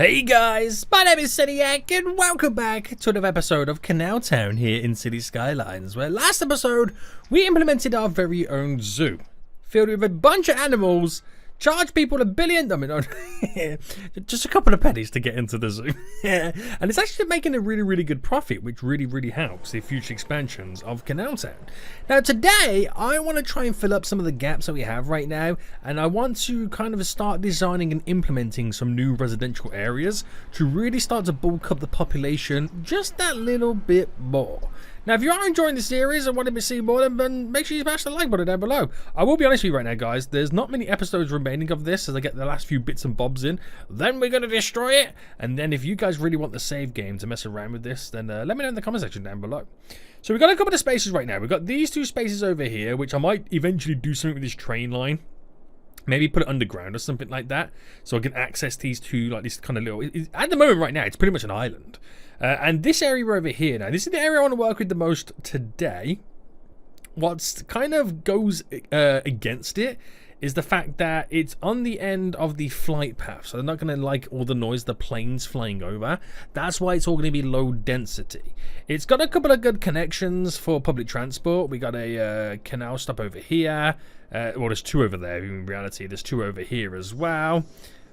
Hey guys, my name is Citiac and welcome back to another episode of CanalTown here in City Skylines, where last episode we implemented our very own zoo, filled with a bunch of animals, charged people $1 billion, just a couple of pennies to get into the zoo, and it's actually making a really good profit, which really helps the future expansions of CanalTown. Now today, I want to try and fill up some of the gaps that we have right now, and I want to kind of start designing and implementing some new residential areas to really start to bulk up the population just that little bit more. Now, if you are enjoying the series and want to see more, then make sure you smash the like button down below. I will be honest with you right now, guys. There's not many episodes remaining of this as I get the last few bits and bobs in. Then we're going to destroy it. And then if you guys really want the save game to mess around with this, then let me know in the comment section down below. So we've got a couple of spaces right now. We've got these two spaces over here, which I might eventually do something with this train line. Maybe put it underground or something like that, so I can access these two, like this kind of little... At the moment right now, it's pretty much an island. And this area over here now, this is the area I want to work with the most today. What's kind of goes against it is the fact that it's on the end of the flight path, so they're not going to like all the noise the planes flying over. That's why it's all going to be low density. It's got a couple of good connections for public transport. We got a canal stop over here. Well, there's two over there. In reality, there's two over here as well.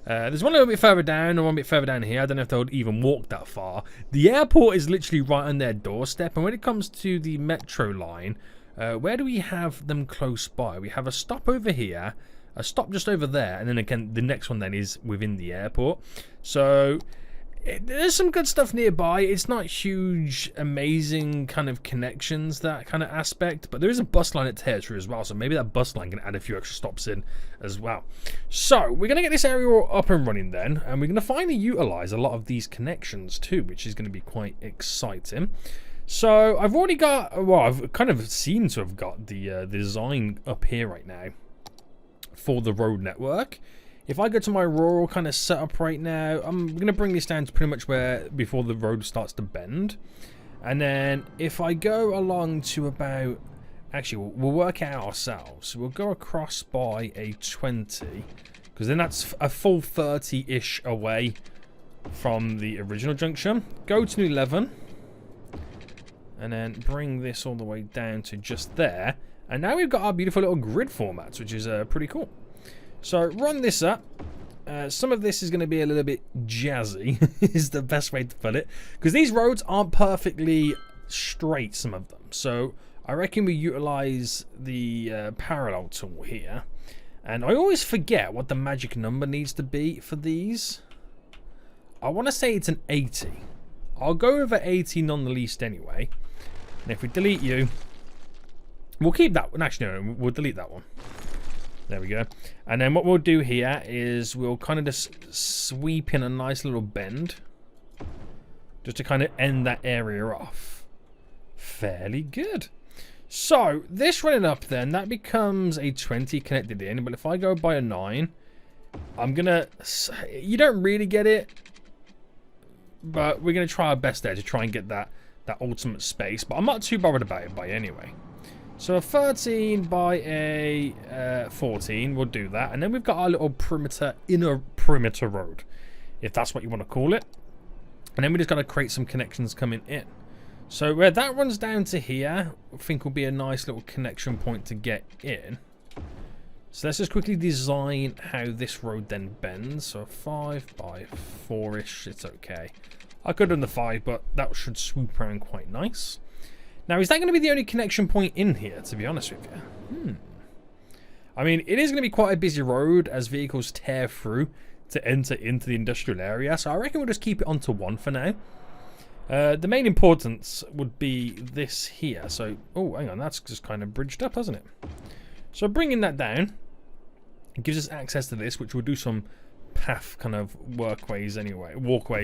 There's one a little bit further down and one bit further down here. I don't know if they'll even walk that far. The airport is literally right on their doorstep. And when it comes to the metro line, where do we have them close by? We have a stop over here, a stop just over there, and then again the next one then is within the airport. So there's some good stuff nearby. It's not huge, amazing kind of connections, that kind of aspect, but there is a bus line at Territory as well, so maybe that bus line can add a few extra stops in as well. So we're going to get this area all up and running then, and we're going to finally utilize a lot of these connections too, which is going to be quite exciting. So I've already got, well, I've kind of seem to have got the design up here right now for the road network. If I go to my rural kind of setup right now, I'm going to bring this down to pretty much where before the road starts to bend. And then if I go along to about, actually we'll work it out ourselves. We'll go across by a 20, because then that's a full 30-ish away from the original junction. Go to 11. And then bring this all the way down to just there. And now we've got our beautiful little grid formats, which is pretty cool. So run this up. Some of this is going to be a little bit jazzy, is the best way to put it. Because these roads aren't perfectly straight, some of them. So I reckon we utilize the parallel tool here. And I always forget what the magic number needs to be for these. I want to say it's an 80. I'll go over 80 none the least anyway. And if we delete you, we'll keep that one. Actually, no, we'll delete that one. There we go. And then what we'll do here is we'll kind of just sweep in a nice little bend, just to kind of end that area off. Fairly good. So this running up then, that becomes a 20 connected in. But if I go by a 9, I'm going to... You don't really get it, but we're going to try our best there to try and get that ultimate space. But I'm not too bothered about it by anyway. So a 13 by a 14, we'll do that. And then we've got our little inner perimeter road, if that's what you want to call it. And then we just got to create some connections coming in. So where that runs down to here, I think will be a nice little connection point to get in. So let's just quickly design how this road then bends. So 5 by 4-ish, it's okay. I could have done the 5, but that should swoop around quite nice. Now, is that going to be the only connection point in here, to be honest with you? I mean, it is going to be quite a busy road as vehicles tear through to enter into the industrial area. So I reckon we'll just keep it onto 1 for now. The main importance would be this here. So, oh, hang on, that's just kind of bridged up, hasn't it? So bringing that down, it gives us access to this, which will do some path kind of walkways,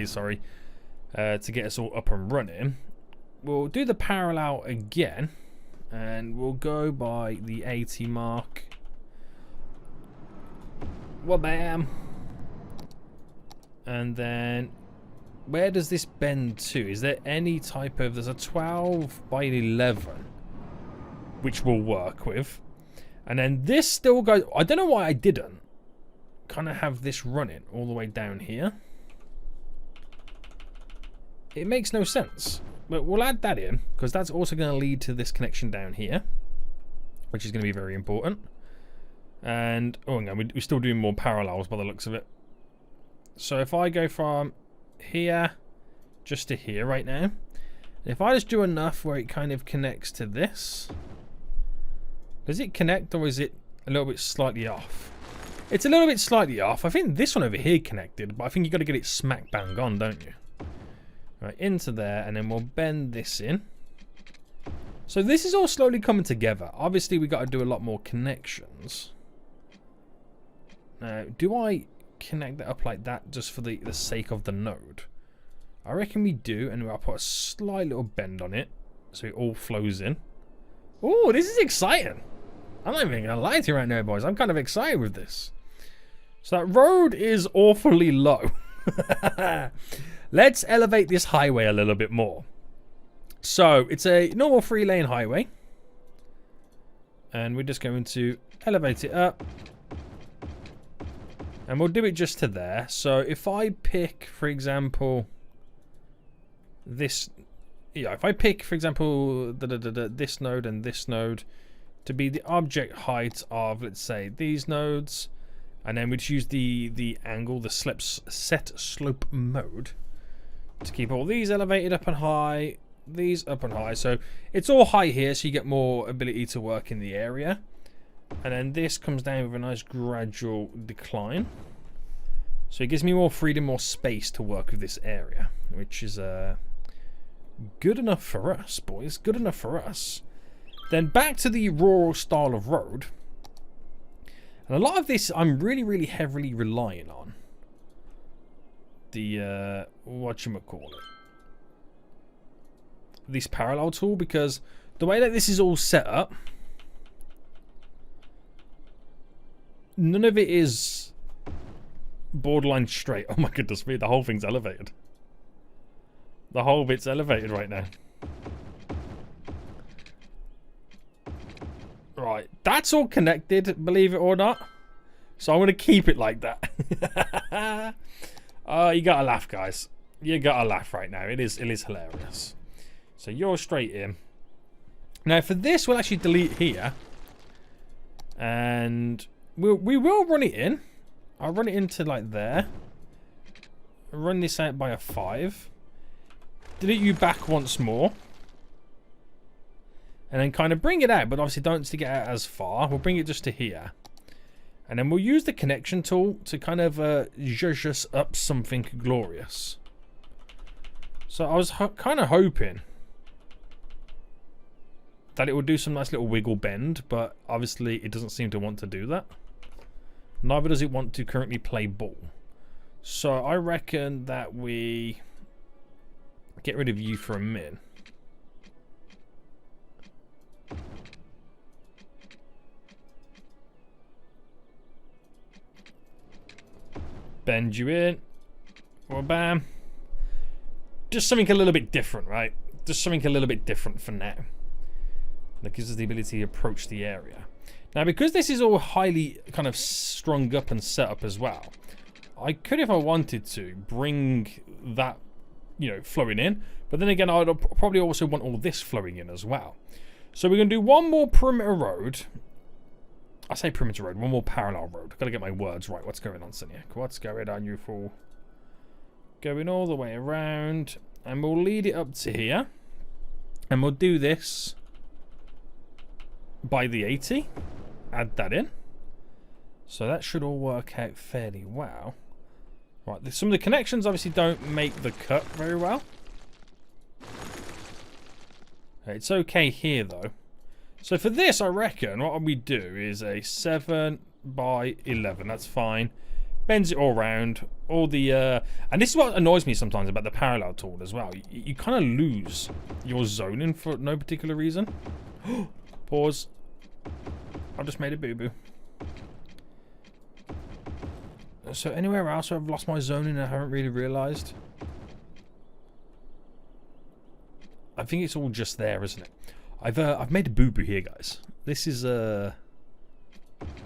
sorry, to get us all up and running. We'll do the parallel again, and we'll go by the 80 mark. Wha-bam! And then, where does this bend to? Is there any type of... There's a 12 by 11, which we'll work with. And then this still goes... I don't know why I didn't kind of have this running all the way down here. it makes no sense. But we'll add that in, because that's also going to lead to this connection down here, which is going to be very important. And, oh no, we're still doing more parallels by the looks of it. So if I go from here just to here right now, if I just do enough where it kind of connects to this, does it connect, or is it a little bit slightly off? It's a little bit slightly off. I think this one over here connected, but I think you got to get it smack bang on, don't you? Right, into there, and then we'll bend this in. So this is all slowly coming together. Obviously, we got to do a lot more connections. Now, do I connect that up like that just for the sake of the node? I reckon we do, and I'll put a slight little bend on it so it all flows in. Oh, this is exciting. I'm not even going to lie to you right now, boys. I'm kind of excited with this. So that road is awfully low. Let's elevate this highway a little bit more. So it's a normal 3-lane highway. And we're just going to elevate it up. And we'll do it just to there. So if I pick, for example, this, yeah, if I pick, for example, this node and this node to be the object height of, let's say, these nodes, and then we'd use the angle, the set slope mode to keep all these elevated up and high, these up and high. So it's all high here, so you get more ability to work in the area. And then this comes down with a nice gradual decline. So it gives me more freedom, more space to work with this area, which is good enough for us, boys. Good enough for us. Then back to the rural style of road. And a lot of this I'm really, really heavily relying on the, whatchamacallit, this parallel tool, because the way that this is all set up, none of it is borderline straight. Oh my goodness me, the whole thing's elevated. The whole bit's elevated right now. Right, that's all connected, believe it or not. So I'm going to keep it like that. You gotta laugh, guys. You gotta laugh right now. It is hilarious. So you're straight in. Now for this, we'll actually delete here. And we will run it in. I'll run it into like there. Run this out by a 5. Delete you back once more. And then kind of bring it out, but obviously don't stick it out as far. We'll bring it just to here. And then we'll use the connection tool to kind of zhuzh us up something glorious. So I was kind of hoping that it would do some nice little wiggle bend, but obviously it doesn't seem to want to do that. Neither does it want to currently play ball. So I reckon that we get rid of you for a min. Bend you in. Or bam. Just something a little bit different, right? Just something a little bit different for now. That gives us the ability to approach the area. Now, because this is all highly kind of strung up and set up as well, I could, if I wanted to, bring that, you know, flowing in. But then again, I'd probably also want all this flowing in as well. So we're going to do one more perimeter road. I say perimeter road, one more parallel road. Got to get my words right. What's going on, Seniac? What's going on, you fool? Going all the way around. And we'll lead it up to here. And we'll do this by the 80. Add that in. So that should all work out fairly well. Right, some of the connections obviously don't make the cut very well. It's okay here though. So for this, I reckon what we do is a 7 by 11. That's fine. Bends it all around. All the and this is what annoys me sometimes about the parallel tool as well. You kind of lose your zoning for no particular reason. Pause. I've just made a boo-boo. So anywhere else where I've lost my zoning and I haven't really realised? I think it's all just there, isn't it? I've made a boo-boo here, guys. This is there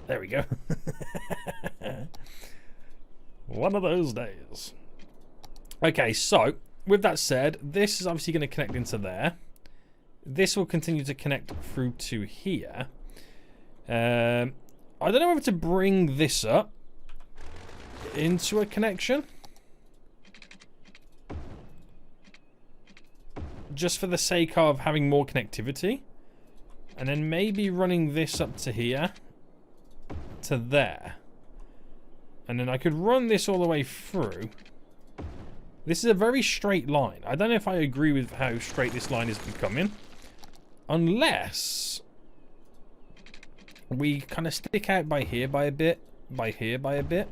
we go. One of those days. Okay, so with that said, this is obviously going to connect into there. This will continue to connect through to here. I don't know whether to bring this up into a connection. Just for the sake of having more connectivity. And then maybe running this up to here. To there. And then I could run this all the way through. This is a very straight line. I don't know if I agree with how straight this line is becoming. Unless we kind of stick out by here by a bit. By here by a bit.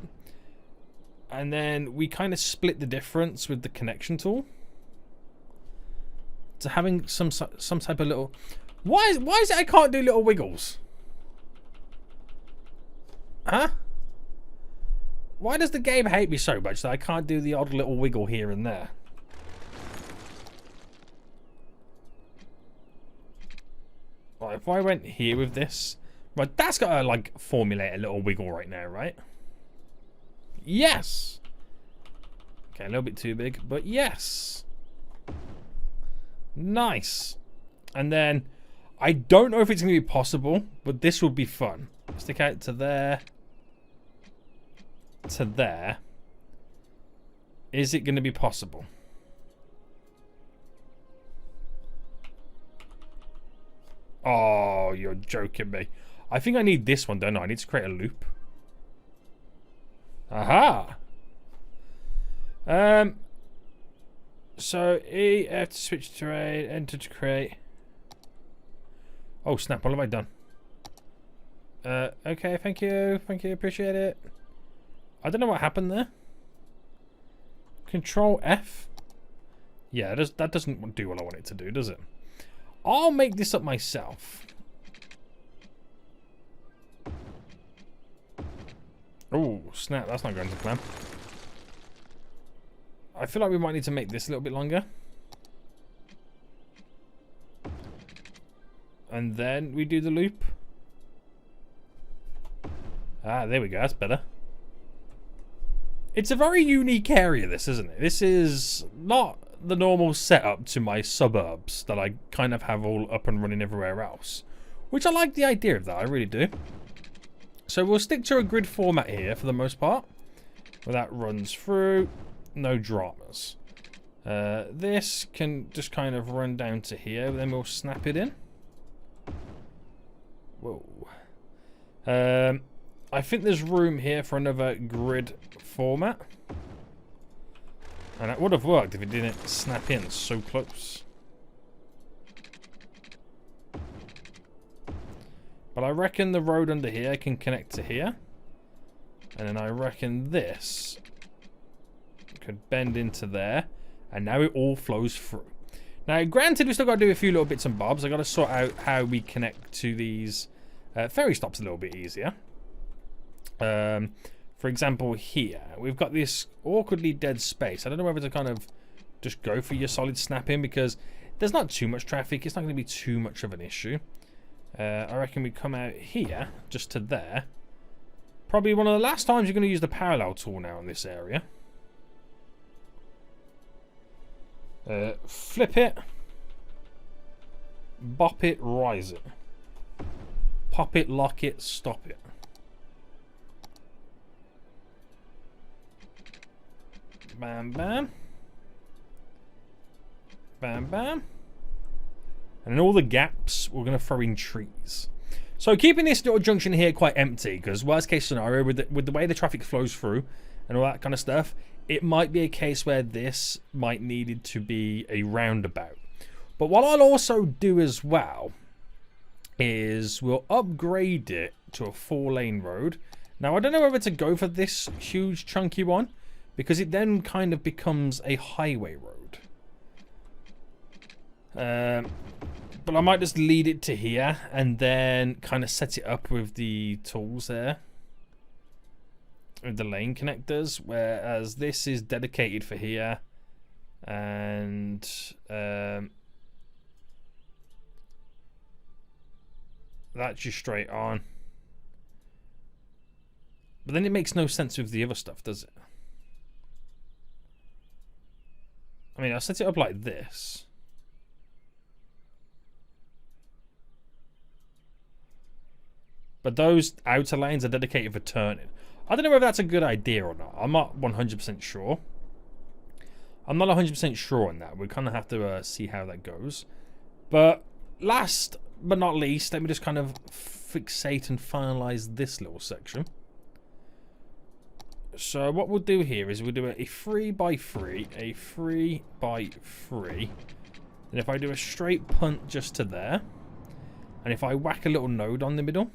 And then we kind of split the difference with the connection tool. To having some type of little... Why is it I can't do little wiggles? Huh? Why does the game hate me so much that I can't do the odd little wiggle here and there? Right, if I went here with this... Right, that's got to, like, formulate a little wiggle right now, right? Yes! Okay, a little bit too big, but yes! Nice! And then, I don't know if it's going to be possible, but this would be fun. Stick out to there. To there. Is it going to be possible? Oh, you're joking me. I think I need this one, don't I? I need to create a loop. Aha! So E, F to switch terrain, enter to create. Oh snap, what have I done? Okay, thank you, appreciate it. I don't know what happened there. Control F. Yeah, that doesn't do what I want it to do, does it? I'll make this up myself. Oh, snap, that's not going to plan. I feel like we might need to make this a little bit longer. And then we do the loop. Ah, there we go, that's better. It's a very unique area, this, isn't it? This is not the normal setup to my suburbs that I kind of have all up and running everywhere else. Which I like the idea of that, I really do. So we'll stick to a grid format here for the most part. Where that runs through. No dramas. This can just kind of run down to here. Then we'll snap it in. Whoa. I think there's room here for another grid format. And it would have worked if it didn't snap in so close. But I reckon the road under here can connect to here. And then I reckon this could bend into there. And now it all flows through. Now, granted, we still got to do a few little bits and bobs. I got to sort out how we connect to these ferry stops a little bit easier. For example, here, we've got this awkwardly dead space. I don't know whether to kind of just go for your solid snap in because there's not too much traffic. It's not going to be too much of an issue. I reckon we come out here, just to there. Probably one of the last times you're going to use the parallel tool now in this area. Flip it. Bop it, rise it. Pop it, lock it, stop it. Bam, bam. Bam, bam. And in all the gaps, we're going to throw in trees. So keeping this little junction here quite empty, because worst case scenario, with the way the traffic flows through and all that kind of stuff, it might be a case where this might needed to be a roundabout. But what I'll also do as well is we'll upgrade it to a 4-lane road. Now, I don't know whether to go for this huge chunky one, because it then kind of becomes a highway road. But I might just lead it to here and then kind of set it up with the tools there. With the lane connectors. Whereas this is dedicated for here. And that's just straight on. But then it makes no sense with the other stuff, does it? I mean, I set it up like this. But those outer lanes are dedicated for turning. I don't know whether that's a good idea or not. I'm not 100% sure. I'm not 100% sure on that. We kind of have to see how that goes. But last but not least, let me just kind of fixate and finalize this little section. So what we'll do here is we'll do a 3 by 3, a 3 by 3. And if I do a straight punt just to there, and if I whack a little node on the middle,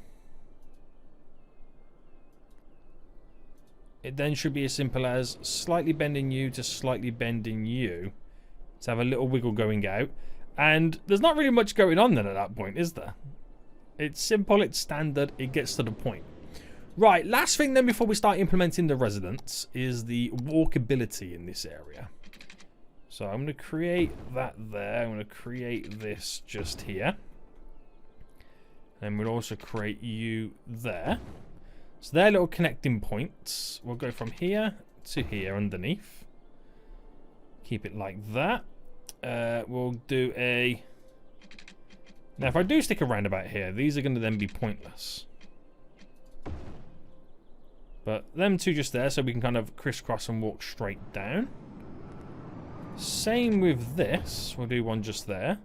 it then should be as simple as slightly bending you to slightly bending you to have a little wiggle going out. And there's not really much going on then at that point, is there? It's simple, it's standard, it gets to the point. Right, last thing then before we start implementing the residents is the walkability in this area. So I'm going to create that there. I'm going to create this just here. And we'll also create you there. So they're little connecting points. We'll go from here to here underneath. Keep it like that. We'll do a... Now if I do stick a roundabout here, these are going to then be pointless. But them two just there, so we can kind of crisscross and walk straight down. Same with this. We'll do one just there.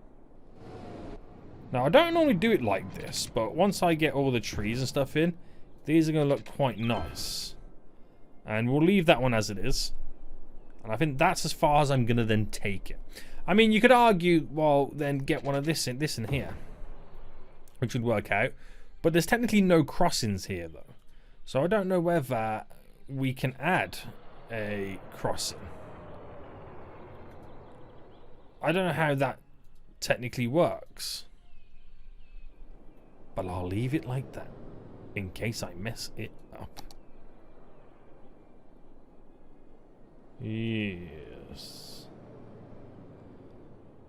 Now, I don't normally do it like this, but once I get all the trees and stuff in, these are going to look quite nice. And we'll leave that one as it is. And I think that's as far as I'm going to then take it. I mean, you could argue, well, then get one of this in here. Which would work out. But there's technically no crossings here, though. So I don't know whether we can add a crossing. I don't know how that technically works. But I'll leave it like that in case I mess it up. Yes.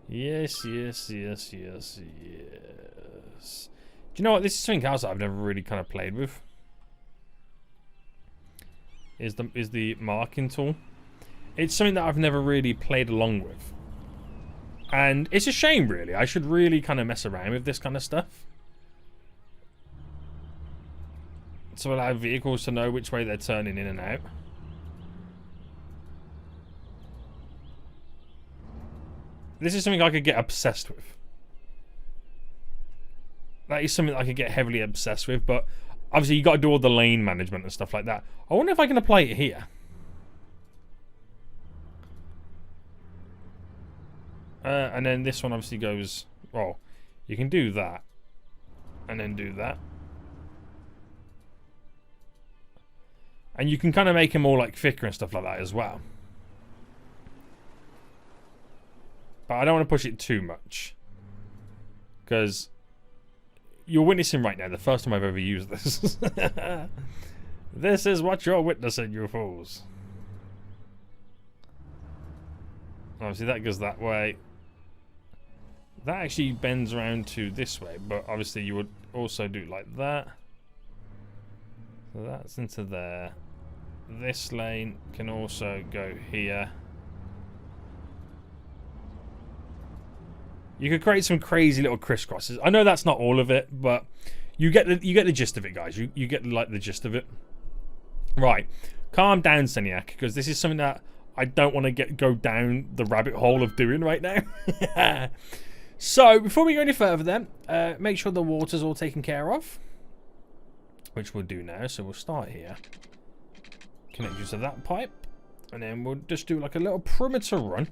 Yes, yes, yes, yes, yes. Do you know what? This is something else I've never really kind of played with. Is the marking tool. It's something that I've never really played along with. And it's a shame, really. I should really kind of mess around with this kind of stuff. To allow vehicles to know which way they're turning in and out. This is something I could get obsessed with. That is something that I could get heavily obsessed with, but obviously you got to do all the lane management and stuff like that. I wonder if I can apply it here. And then this one obviously goes, well, you can do that. And then do that. And you can kind of make them all like thicker and stuff like that as well. But I don't want to push it too much. Because you're witnessing right now the first time I've ever used this. This is what you're witnessing, you fools. Obviously that goes that way. That actually bends around to this way, but obviously you would also do it like that. So that's into there. This lane can also go here. You could create some crazy little crisscrosses. I know that's not all of it, but you get the gist of it, guys. You get like the gist of it. Right, calm down, Seniac, because this is something that I don't want to go down the rabbit hole of doing right now. So before we go any further, then make sure the water's all taken care of, which we'll do now. So we'll start here, connect you to that pipe, and then we'll just do like a little perimeter run.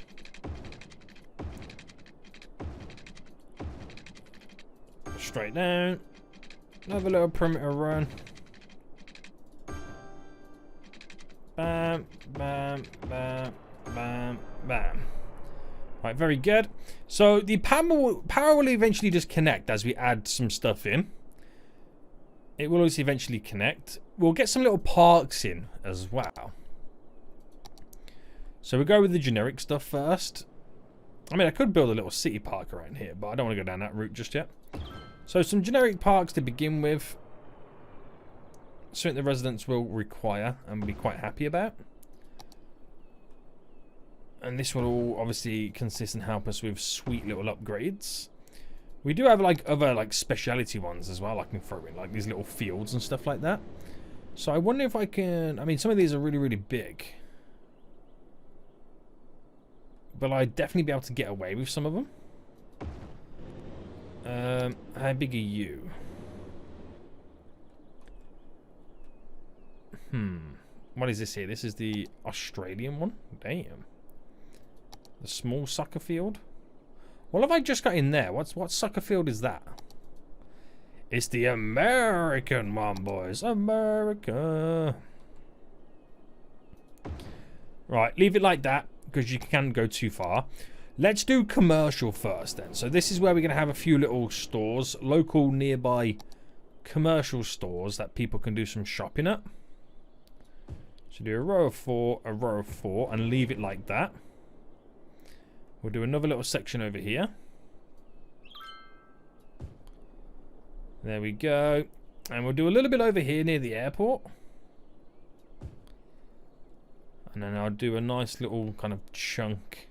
Straight down, another little perimeter run. Bam, bam, bam, bam, bam. Right, very good. So the power will eventually just connect as we add some stuff in. It will also eventually connect. We'll get some little parks in as well. So we'll go with the generic stuff first. I mean, I could build a little city park around here, but I don't want to go down that route just yet. So some generic parks to begin with. Something the residents will require and be quite happy about. And this will all obviously consist and help us with sweet little upgrades. We do have like other like speciality ones as well I can throw in, like these little fields and stuff like that. So I wonder if I can... I mean, some of these are really, really big. But I'd definitely be able to get away with some of them. How big are you? What is this here? This is the Australian one? Damn. The small soccer field? What have I just got in there? What soccer field is that? It's the American one, boys. America. Right, leave it like that, because you can go too far. Let's do commercial first, then. So this is where we're going to have a few little stores. Local, nearby commercial stores that people can do some shopping at. So do a row of 4, a row of 4, and leave it like that. We'll do another little section over here. There we go. And we'll do a little bit over here near the airport. And then I'll do a nice little kind of chunk.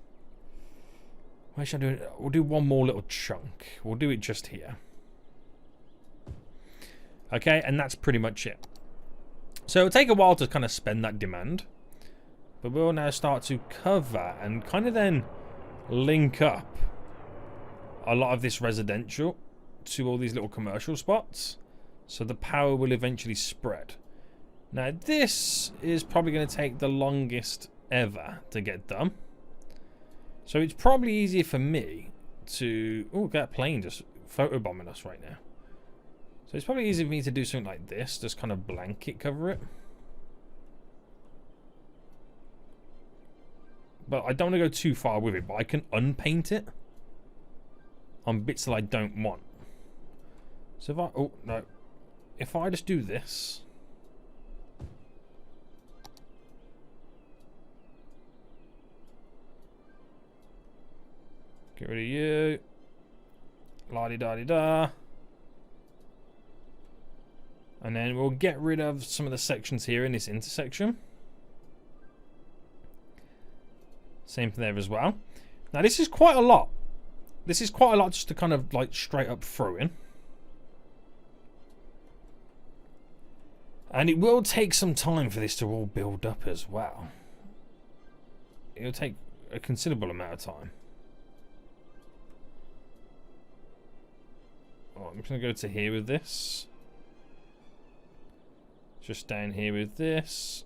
Where should I do it? We'll do one more little chunk. We'll do it just here. Okay, and that's pretty much it. So it'll take a while to kind of spend that demand. But we'll now start to cover and kind of then link up a lot of this residential to all these little commercial spots, so the power will eventually spread. Now this is probably going to take the longest ever to get done, so it's probably easier for me to... Oh, get a plane just photobombing us right now. So it's probably easier for me to do something like this, just kind of blanket cover it. But I don't want to go too far with it, but I can unpaint it on bits that I don't want. So if I... Oh, no. If I just do this... Get rid of you. La-di-da-di-da. And then we'll get rid of some of the sections here in this intersection. Same thing there as well. Now this is quite a lot. This is quite a lot just to kind of like straight up throw in. And it will take some time for this to all build up as well. It'll take a considerable amount of time. Oh, I'm just going to go to here with this. Just down here with this.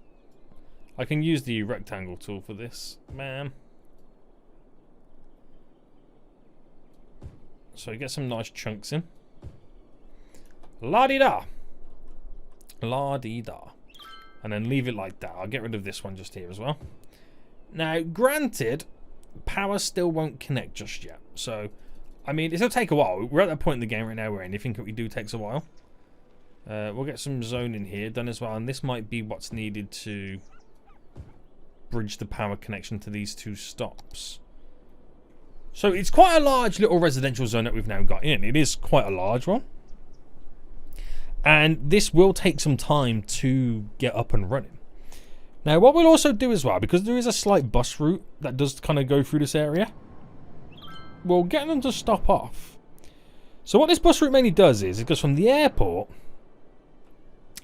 I can use the rectangle tool for this, man. So you get some nice chunks in. La-di-da. La-di-da. And then leave it like that. I'll get rid of this one just here as well. Now, granted, power still won't connect just yet. So, I mean, it'll take a while. We're at that point in the game right now where anything that we do takes a while. We'll get some zoning here done as well. And this might be what's needed to bridge the power connection to these two stops. So it's quite a large little residential zone that we've now got in. It is quite a large one. And this will take some time to get up and running. Now what we'll also do as well, because there is a slight bus route that does kind of go through this area, we'll get them to stop off. So what this bus route mainly does is it goes from the airport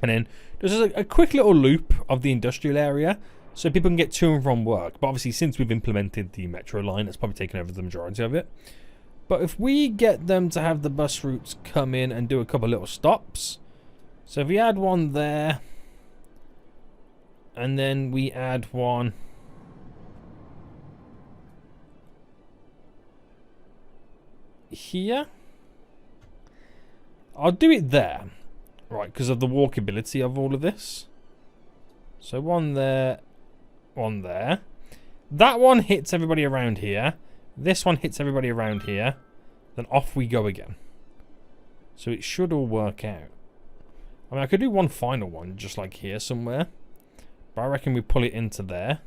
and then there's a quick little loop of the industrial area so people can get to and from work. But obviously since we've implemented the metro line, it's probably taken over the majority of it. But if we get them to have the bus routes come in and do a couple little stops. So if we add one there, and then we add one here. I'll do it there, right, because of the walkability of all of this. So one there, one there. That one hits everybody around here. This one hits everybody around here. Then off we go again. So it should all work out. I mean, I could do one final one, just like here somewhere. But I reckon we pull it into there.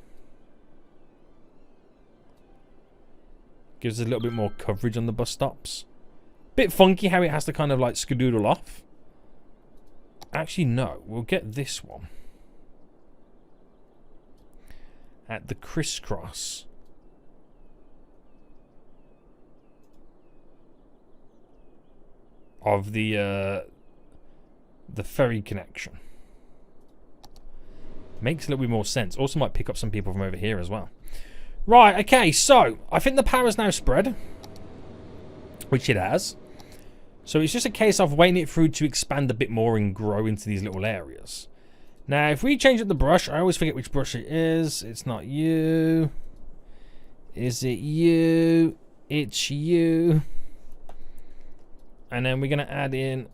Gives us a little bit more coverage on the bus stops. Bit funky how it has to kind of like skedoodle off. Actually, no. We'll get this one. At the crisscross of the ferry connection. Makes a little bit more sense. Also might pick up some people from over here as well. Right, okay, so I think the power's now spread, which it has. So it's just a case of waiting it through to expand a bit more and grow into these little areas. Now, if we change up the brush, I always forget which brush it is. It's not you. Is it you? It's you. And then we're going to add in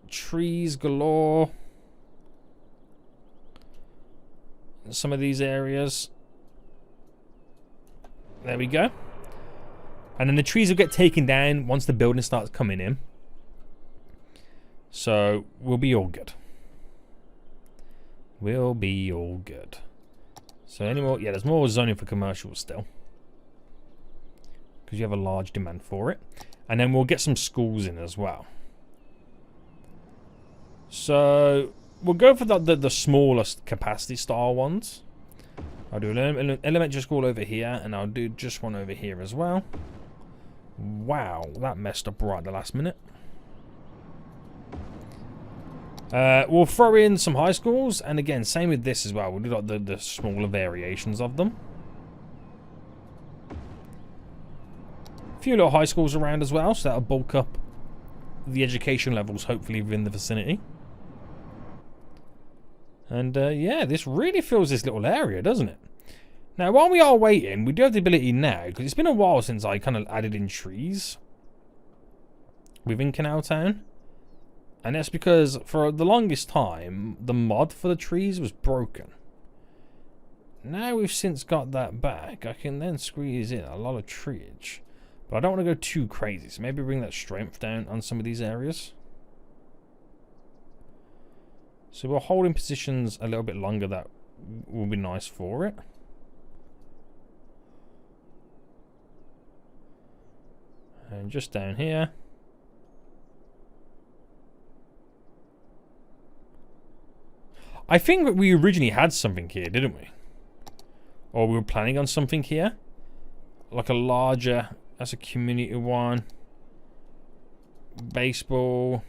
trees galore. Some of these areas. There we go. And then the trees will get taken down once the building starts coming in. So we'll be all good. We'll be all good. So any more? Yeah, there's more zoning for commercial still. Because you have a large demand for it. And then we'll get some schools in as well. So we'll go for the smallest capacity style ones. I'll do an elementary school over here, and I'll do just one over here as well. Wow, that messed up right at the last minute. We'll throw in some high schools, and again, same with this as well. We'll do like the smaller variations of them. A few little high schools around as well, so that'll bulk up the education levels, hopefully, within the vicinity. And yeah, this really fills this little area, doesn't it? Now, while we are waiting, we do have the ability now, because it's been a while since I kind of added in trees within CanalTown. And that's because for the longest time, the mod for the trees was broken. Now we've since got that back, I can then squeeze in a lot of trees. But I don't want to go too crazy, so maybe bring that strength down on some of these areas. So we'll hold in positions a little bit longer. That will be nice for it. And just down here. I think that we originally had something here, didn't we? Or we were planning on something here. Like a larger, that's a community one. Baseball.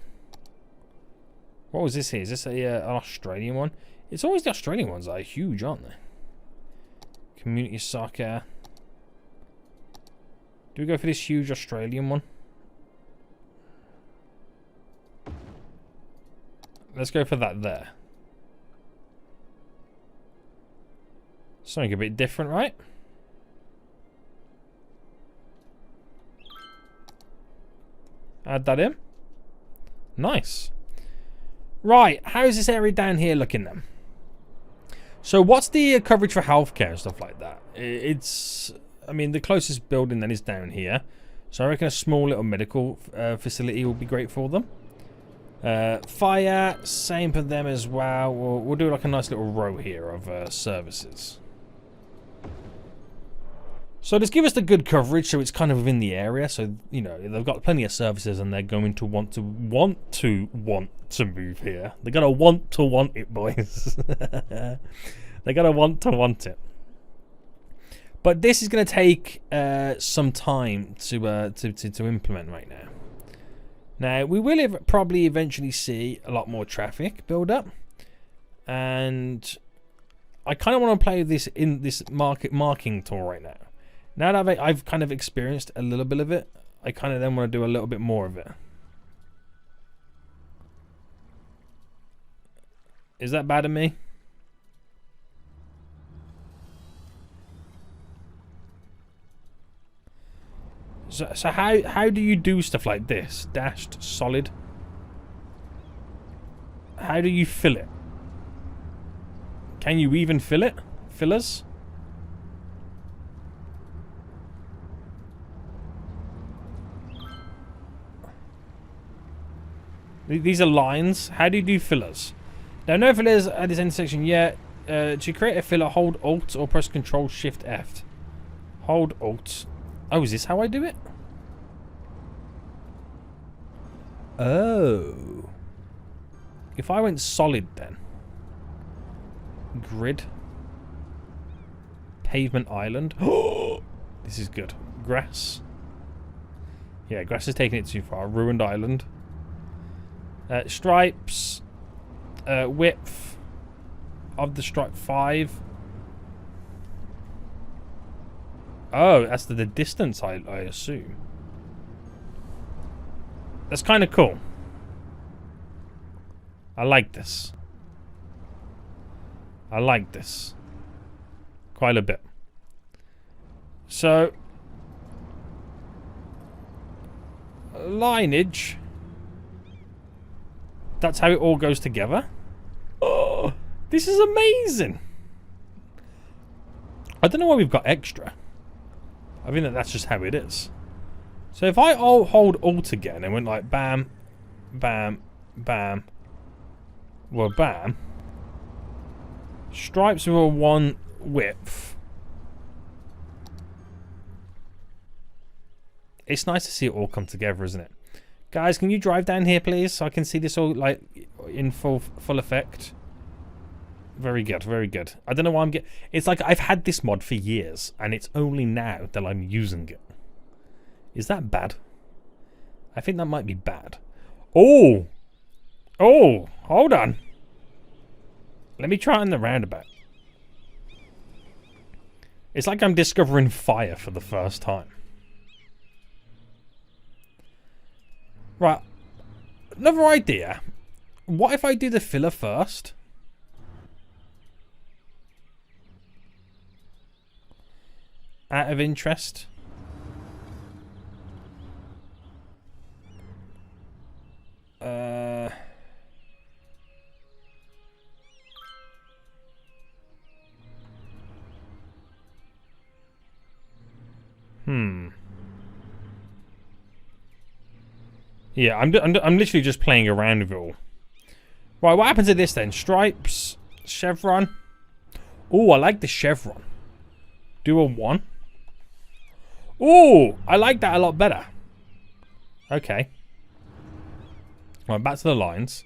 What was this here? Is this an Australian one? It's always the Australian ones that are huge, aren't they? Community soccer. Do we go for this huge Australian one? Let's go for that there. Something a bit different, right? Add that in. Nice. Right, how's this area down here looking then? So what's the coverage for healthcare and stuff like that? It's, I mean, the closest building then is down here. So I reckon a small little medical facility will be great for them. Fire, same for them as well. We'll do like a nice little row here of services. So just give us the good coverage so it's kind of within the area. So, you know, they've got plenty of services and they're going to want to move here. They're going to want it, boys. They're going to want it. But this is going to take some time to implement right now. Now, we will probably eventually see a lot more traffic build up. And I kind of want to play this in this marking tool right now. Now that I've kind of experienced a little bit of it, I kind of then want to do a little bit more of it. Is that bad of me? So how do you do stuff like this? Dashed solid. How do you fill it? Can you even fill it? Fillers? These are lines. How do you do fillers? Now, no fillers at this intersection yet. To create a filler, hold Alt or press Control Shift F. Hold Alt. Oh, is this how I do it? Oh. If I went solid then. Grid. Pavement island. Oh, this is good. Grass. Yeah, grass is taking it too far. Ruined island. Stripes. Width of the stripe 5. Oh, that's the distance, I assume. That's kind of cool. I like this. I like this. Quite a bit. So, lineage. That's how it all goes together. Oh, this is amazing. I don't know why we've got extra. I think that's just how it is. So if I hold Alt again and went like bam, bam, bam, well bam. Stripes with a 1 width. It's nice to see it all come together, isn't it? Guys, can you drive down here, please, so I can see this all like in full effect? Very good, very good. I don't know why I'm getting... It's like I've had this mod for years, and it's only now that I'm using it. Is that bad? I think that might be bad. Oh! Oh! Hold on. Let me try on the roundabout. It's like I'm discovering fire for the first time. Right. Another idea. What if I do the filler first? Out of interest. Yeah, I'm literally just playing around with it all. Right, what happens to this then? Stripes, chevron. Oh, I like the chevron. Do a 1. Oh, I like that a lot better. Okay. Right, back to the lines.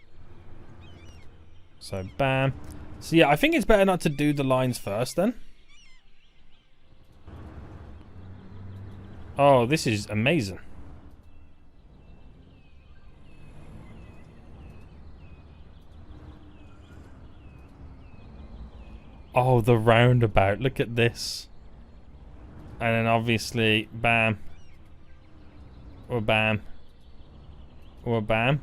So, bam. So, yeah, I think it's better not to do the lines first, then. Oh, this is amazing. Oh, the roundabout. Look at this. And then obviously, bam. Or bam. Or bam.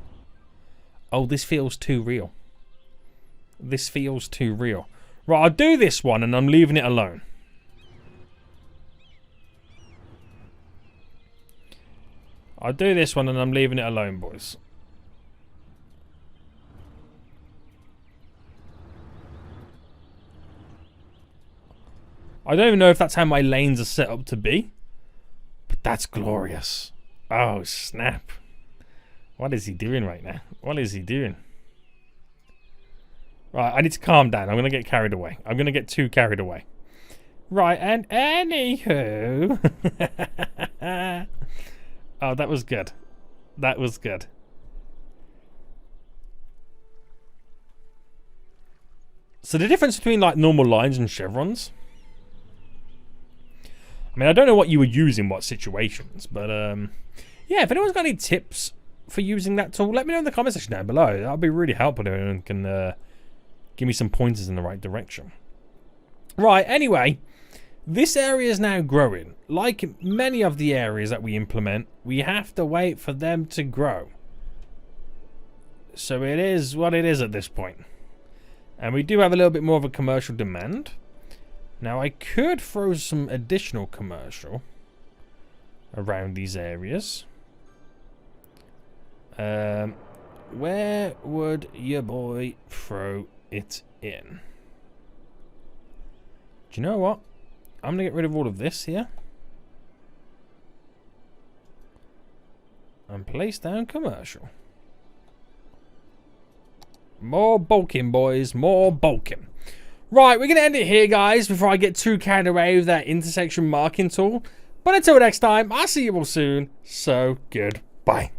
Oh, this feels too real. This feels too real. Right, I'll do this one and I'm leaving it alone. I'll do this one and I'm leaving it alone, boys. I don't even know if that's how my lanes are set up to be. But that's glorious. Oh, snap. What is he doing right now? What is he doing? Right, I need to calm down. I'm going to get carried away. I'm going to get too carried away. Right, and anywho... Oh, that was good. That was good. So the difference between like normal lines and chevrons... I mean, I don't know what you would use in what situations, but yeah, if anyone's got any tips for using that tool, let me know in the comment section down below. That'll be really helpful and can give me some pointers in the right direction. Right, anyway, this area is now growing. Like many of the areas that we implement, we have to wait for them to grow. So it is what it is at this point. And we do have a little bit more of a commercial demand. Now, I could throw some additional commercial around these areas. Where would your boy throw it in? Do you know what? I'm going to get rid of all of this here. And place down commercial. More bulking, boys. More bulking. Right, we're going to end it here, guys, before I get too carried away with that intersection marking tool. But until next time, I'll see you all soon. So, goodbye.